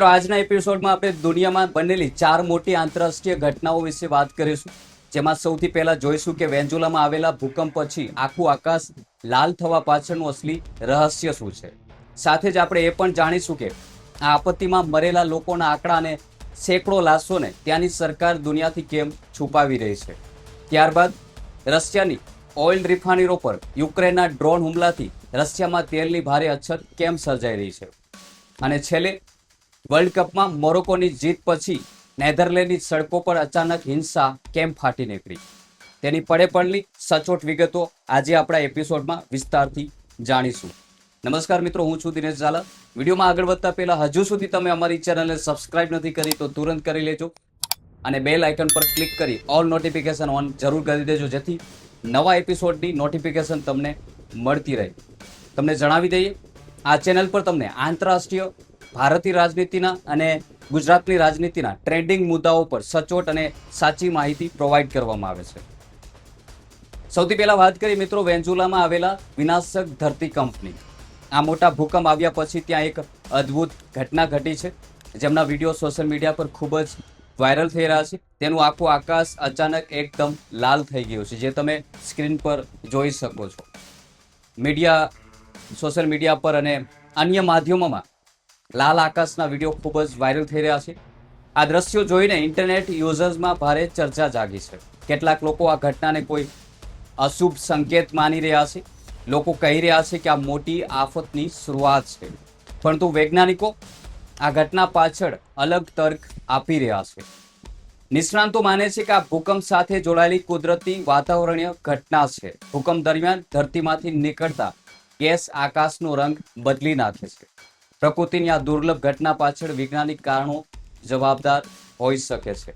મિત્રો આજના એપિસોડમાં આપણે દુનિયામાં બનેલી 4 મોટી આંતરરાષ્ટ્રીય ઘટનાઓ વિશે વાત કરીશું, જેમાં સૌથી પહેલા જોઈશું કે વેનેઝુએલામાં આવેલા ભૂકંપ પછી આખું આકાશ લાલ થવા પાછળનું અસલી રહસ્ય શું છે. સાથે જ આપણે એ પણ જાણીશું કે આ આપત્તિમાં મરેલા લોકોના આંકડા અને સેંકડો લાશોને ત્યાંની સરકાર દુનિયાથી કેમ છુપાવી રહી છે. ત્યારબાદ રશિયાની ઓઇલ રિફાઇનરીઓ પર યુક્રેનના ડ્રોન હુમલાથી રશિયામાં તેલની ભારે અછત કેમ સર્જાઈ રહી છે. અને છેલ્લે વર્લ્ડ કપમાં મોરોકોની જીત પછી નેધરલેન્ડની સડકો પર અચાનક હિંસા કેમ ફાટી નીકળી, તેની પડેપણની સચોટ વિગતો આજે આપણા એપિસોડમાં વિસ્તારથી જાણીશું. નમસ્કાર મિત્રો, હું છું દિનેશ ઝાલા. વિડીયોમાં આગળ વધતા પહેલા હજુ સુધી તમે અમારી ચેનલને સબસ્ક્રાઇબ નથી કરી તો તુરંત કરી લેજો અને બેલ આઇકન પર ક્લિક કરી ઓલ નોટિફિકેશન ઓન જરૂર કરી દેજો, જેથી નવા એપિસોડની નોટિફિકેશન તમને મળતી રહે. તમને જણાવી દઈએ, આ ચેનલ પર તમને આંતરરાષ્ટ્રીય, ભારતીય રાજનીતિના અને ગુજરાતની રાજનીતિના ટ્રેન્ડિંગ મુદ્દાઓ પર સચોટ અને સાચી માહિતી પ્રોવાઈડ કરવામાં આવે છે. સૌથી પહેલા વાત કરીએ મિત્રો વેનેઝુએલામાં આવેલા વિનાશક ધરતીકંપની. આ મોટા ભૂકંપ આવ્યા પછી ત્યાં એક અદ્ભુત ઘટના ઘટી છે, જેમના વિડીયો સોશિયલ મીડિયા પર ખૂબ જ વાયરલ થઈ રહ્યા છે. તેનું આખું આકાશ અચાનક એકદમ લાલ થઈ ગયું છે, જે તમે સ્ક્રીન પર જોઈ શકો છો. સોશિયલ મીડિયા પર અને અન્ય માધ્યમોમાં લાલ આકાશના વિડીયો ખૂબ જ વાયરલ થઈ રહ્યા છે. આ દ્રશ્યો જોઈને ઇન્ટરનેટ યુઝર્સમાં ભારે ચર્ચા જાગી છે. કેટલાક લોકો આ ઘટનાને કોઈ અશુભ સંકેત માની રહ્યા છે. લોકો કહી રહ્યા છે કે આ મોટી આફતની શરૂઆત છે, પરંતુ વૈજ્ઞાનિકો આ ઘટના પાછળ અલગ તર્ક આપી રહ્યા છે. નિષ્ણાંતો માને છે કે આ ભૂકંપ સાથે જોડાયેલી કુદરતી વાતાવરણીય ઘટના છે. ભૂકંપ દરમિયાન ધરતીમાંથી નીકળતા ગેસ આકાશનો રંગ બદલી નાખે છે. પ્રકૃતિની આ દુર્લભ ઘટના પાછળ વૈજ્ઞાનિક કારણો જવાબદાર હોઈ શકે છે.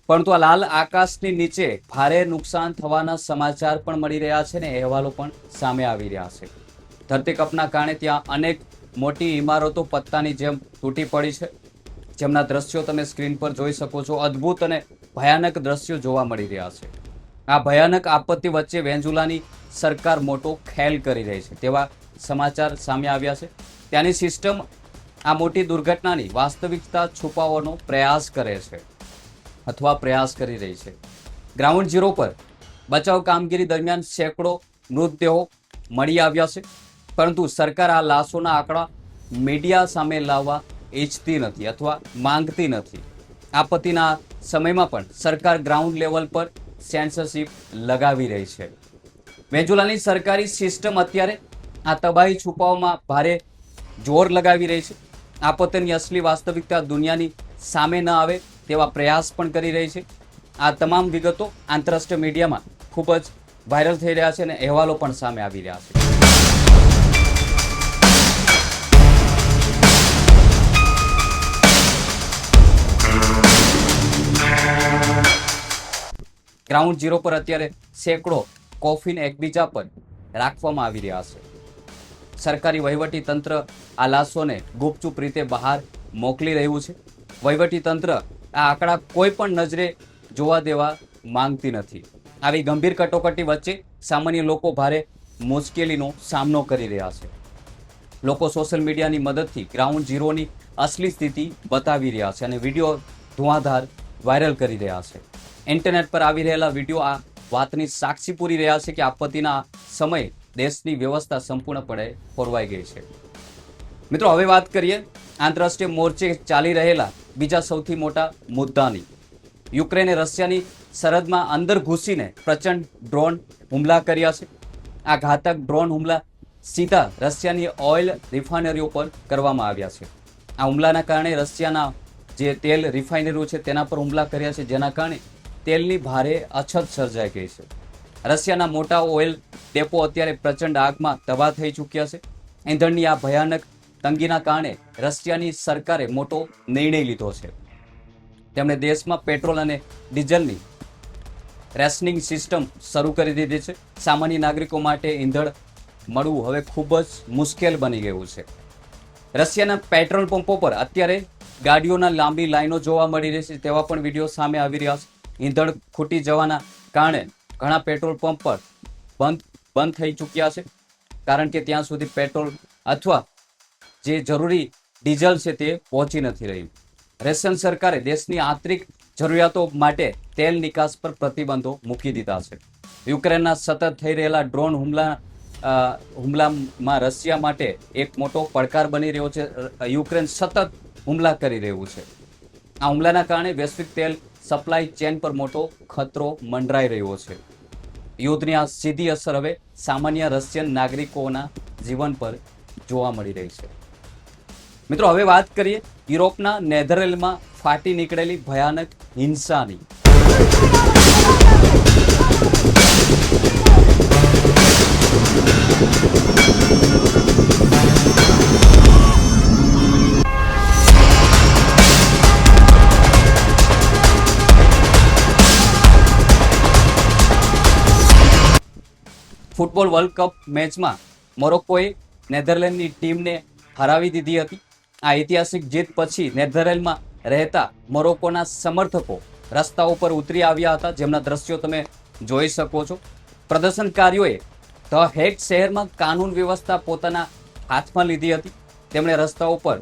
પરંતુ આ લાલ આકાશની નીચે ભારે નુકસાન થવાના સમાચાર પણ મળી રહ્યા છે ને અહેવાલો પણ સામે આવી રહ્યા છે. ધરતીકંપના કારણે ત્યાં અનેક મોટી ઇમારતો પત્તાની જેમ તૂટી પડી છે, જેમના દ્રશ્યો તમે સ્ક્રીન પર જોઈ શકો છો. અદ્ભુત અને ભયાનક દ્રશ્યો જોવા મળી રહ્યા છે. આ ભયાનક આપત્તિ વચ્ચે વેનેઝુએલાની સરકાર મોટો ખેલ કરી રહી છે તેવા સમાચાર સામે આવ્યા છે. ત્યાંની સિસ્ટમ આ મોટી દુર્ઘટનાની વાસ્તવિકતા છુપાવવાનો પ્રયાસ કરી રહી છે. ગ્રાઉન્ડ ઝીરો પર બચાવ કામગીરી દરમિયાન સેંકડો મૃતદેહો મળી આવ્યા છે, પરંતુ સરકાર આ લાશોના આંકડા મીડિયા સામે લાવવા ઈચ્છતી નથી અથવા માંગતી નથી. આપત્તિના સમયમાં પણ સરકાર ગ્રાઉન્ડ લેવલ પર સેન્સરશિપ લગાવી રહી છે. વેનેઝુએલાની સરકારી સિસ્ટમ અત્યારે આ તબાહી છુપાવવામાં ભારે જોર લગાવી રહી છે. આપત્તિની અસલી વાસ્તવિકતા દુનિયાની સામે ન આવે તેવા પ્રયાસ પણ કરી રહી છે. આ તમામ વિગતો આંતરરાષ્ટ્રીય મીડિયામાં ખૂબ જ વાયરલ થઈ રહ્યા છે અને અહેવાલો પણ સામે આવી રહ્યા છે. ગ્રાઉન્ડ ઝીરો પર અત્યારે સેંકડો કોફિન એકબીજા પર રાખવામાં આવી રહ્યા છે. સરકારી વહીવટી તંત્ર આ લાશોને ગુપચુપ રીતે બહાર મોકલી રહ્યું છે. વહીવટી તંત્ર આ આંકડા કોઈ પણ નજરે જોવા દેવા માંગતી નથી. આવી ગંભીર કટોકટી વચ્ચે સામાન્ય લોકો ભારે મુશ્કેલીનો સામનો કરી રહ્યા છે. લોકો સોશિયલ મીડિયાની મદદથી ગ્રાઉન્ડ ઝીરોની અસલી સ્થિતિ બતાવી રહ્યા છે અને વિડીયો ધુઆંધાર વાયરલ કરી રહ્યા છે. ઇન્ટરનેટ પર આવી રહેલા વિડીયો આ વાતની સાક્ષી પૂરી રહ્યા છે કે આપત્તિના સમયે દેશની વ્યવસ્થા સંપૂર્ણપણે ખોરવાઈ ગઈ છે. મિત્રો, હવે વાત કરીએ આંતરરાષ્ટ્રીય મોરચે ચાલી રહેલા બીજા સૌથી મોટા મુદ્દાની. યુક્રેને રશિયાની સરહદમાં અંદર ઘૂસીને પ્રચંડ ડ્રોન હુમલા કર્યા છે. આ ઘાતક ડ્રોન હુમલા સીધા રશિયાની ઓઇલ રિફાઇનરીઓ પર કરવામાં આવ્યા છે. આ હુમલાના કારણે રશિયાના જે તેલ રિફાઇનરીઓ છે તેના પર હુમલા કર્યા છે, જેના કારણે તેલની ભારે અછત સર્જાઈ ગઈ છે. રશિયાના મોટા ઓઇલ ડેપો અત્યારે પ્રચંડ આગમાં તબાહ થઈ ચૂક્યા છે. ઈંધણની આ ભયાનક તંગીના કારણે રશિયાની સરકારે મોટો નિર્ણય લીધો છે. તેમણે દેશમાં પેટ્રોલ અને ડીઝલની રેશનિંગ સિસ્ટમ શરૂ કરી દીધી છે. સામાન્ય નાગરિકો માટે ઈંધણ મળવું હવે ખૂબ જ મુશ્કેલ બની ગયું છે. રશિયાના પેટ્રોલ પંપો પર અત્યારે ગાડીઓના લાંબી લાઈનો જોવા મળી રહી છે, તેવા પણ વિડીયો સામે આવી રહ્યા છે. ઈંધણ ખૂટી જવાના કારણે ઘણા પેટ્રોલ પંપ પર બંધ થઈ ચૂક્યા છે, કારણ કે ત્યાં સુધી પેટ્રોલ અથવા જે જરૂરી ડીઝલ છે તે પહોંચી નથી રહ્યું. રશિયન સરકારે દેશની આંતરિક જરૂરિયાતો માટે તેલ નિકાસ પર પ્રતિબંધો મૂકી દીધા છે. યુક્રેનના સતત થઈ રહેલા ડ્રોન હુમલામાં રશિયા માટે એક મોટો પડકાર બની રહ્યો છે. યુક્રેન સતત હુમલા કરી રહ્યું છે. આ હુમલાના કારણે વૈશ્વિક તેલ સપ્લાય ચેન પર મોટો ખતરો મંડરાઈ રહ્યો છે. યુદ્ધની આ સીધી અસર હવે સામાન્ય રશિયન નાગરિકોના જીવન પર જોવા મળી રહી છે. મિત્રો, હવે વાત કરીએ યુરોપના નેધરલેન્ડમાં ફાટી નીકળેલી ભયાનક હિંસાની. ફૂટબોલ વર્લ્ડ કપ મેચમાં મોરોક્કોએ નેધરલેન્ડની ટીમને હરાવી દીધી હતી. આ ઐતિહાસિક જીત પછી નેધરલેન્ડમાં રહેતા મોરોક્કોના સમર્થકો રસ્તા ઉપર ઉતરી આવ્યા હતા, જેમના દ્રશ્યો તમે જોઈ શકો છો. પ્રદર્શનકારીઓએ ધ હેગ શહેરમાં કાનૂન વ્યવસ્થા પોતાના હાથમાં લીધી હતી. તેમણે રસ્તાઓ પર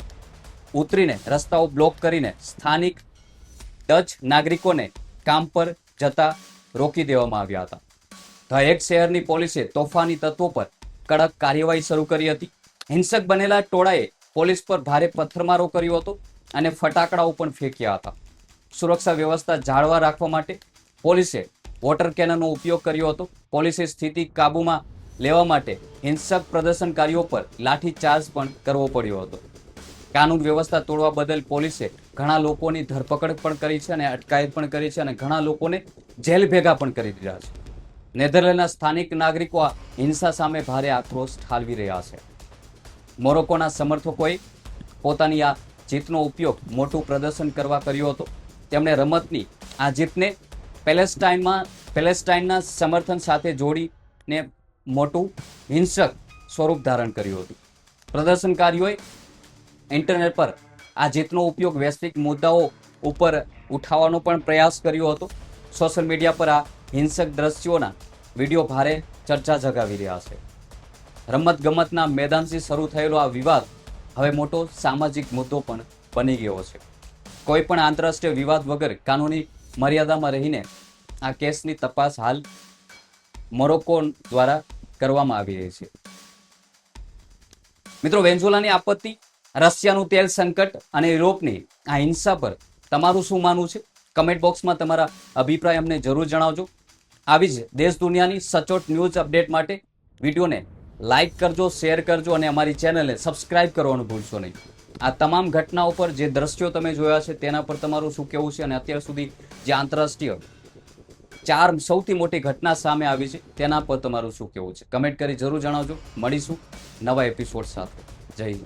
ઉતરીને રસ્તાઓ બ્લોક કરીને સ્થાનિક ડચ નાગરિકોને કામ પર જતા રોકી દેવામાં આવ્યા હતા. ધ હેગ શહેરની પોલીસે તોફાની તત્વો પર કડક કાર્યવાહી શરૂ કરી હતી. હિંસક બનેલા ટોળાએ પોલીસ પર ભારે પથ્થરમારો કર્યો હતો અને ફટાકડાઓ પણ ફેંક્યા હતા. સુરક્ષા વ્યવસ્થા જાળવા રાખવા માટે પોલીસે વોટર કેનનનો ઉપયોગ કર્યો હતો. પોલીસે સ્થિતિ કાબૂમાં લેવા માટે હિંસક પ્રદર્શનકારીઓ પર લાઠીચાર્જ પણ કરવો પડ્યો હતો. કાનૂન વ્યવસ્થા તોડવા બદલ પોલીસે ઘણા લોકોની ધરપકડ પણ કરી છે અને અટકાયત પણ કરી છે અને ઘણા લોકોને જેલ ભેગા પણ કરી દીધા છે. નેધરલેન્ડના સ્થાનિક નાગરિકો આ હિંસા સામે ભારે આક્રોશ ઠાલવી રહ્યા છે. મોરોક્કોના સમર્થકોએ પોતાની આ જીતનો ઉપયોગ મોટું પ્રદર્શન કરવા કર્યો હતો. તેમણે રમતની આ જીતને પેલેસ્ટાઇનના સમર્થન સાથે જોડીને મોટું હિંસક સ્વરૂપ ધારણ કર્યું હતું. પ્રદર્શનકારીઓએ ઇન્ટરનેટ પર આ જીતનો ઉપયોગ વૈશ્વિક મુદ્દાઓ ઉપર ઉઠાવવાનો પણ પ્રયાસ કર્યો હતો. સોશિયલ મીડિયા પર આ હિંસક દ્રશ્યોના વિડીયો ભારે ચર્ચા જગાવી રહ્યા છે. રમતગમતના મેદાનથી શરૂ થયેલો આ વિવાદ હવે મોટો સામાજિક મુદ્દો પણ બની ગયો છે. કોઈ પણ આંતરરાષ્ટ્રીય વિવાદ વગર કાનૂની મર્યાદામાં રહીને આ કેસની તપાસ હાલ મોરોક્કો દ્વારા કરવામાં આવી રહી છે. મિત્રો, વેન્ઝુલાની આપત્તિ, રશિયાનું તેલ સંકટ અને યુરોપની આ હિંસા પર તમારું શું માનવું છે? કમેન્ટ બોક્સમાં તમારા અભિપ્રાય અમને જરૂર જણાવજો. આવી જ દેશ દુનિયાની સચોટ ન્યૂઝ અપડેટ માટે વિડીયોને લાઇક કરજો, શેર કરજો અને અમારી ચેનલને સબસ્ક્રાઇબ કરવાનું ભૂલશો નહીં. આ તમામ ઘટનાઓ પર જે દ્રશ્યો તમે જોયા છે તેના પર તમારું શું કહેવું છે અને અત્યાર સુધી જે આંતરરાષ્ટ્રીય 4 સૌથી મોટી ઘટના સામે આવી છે તેના પર તમારું શું કહેવું છે? કમેન્ટ કરી જરૂર જણાવજો. મળીશું નવા એપિસોડ સાથે. જય હિન્દ.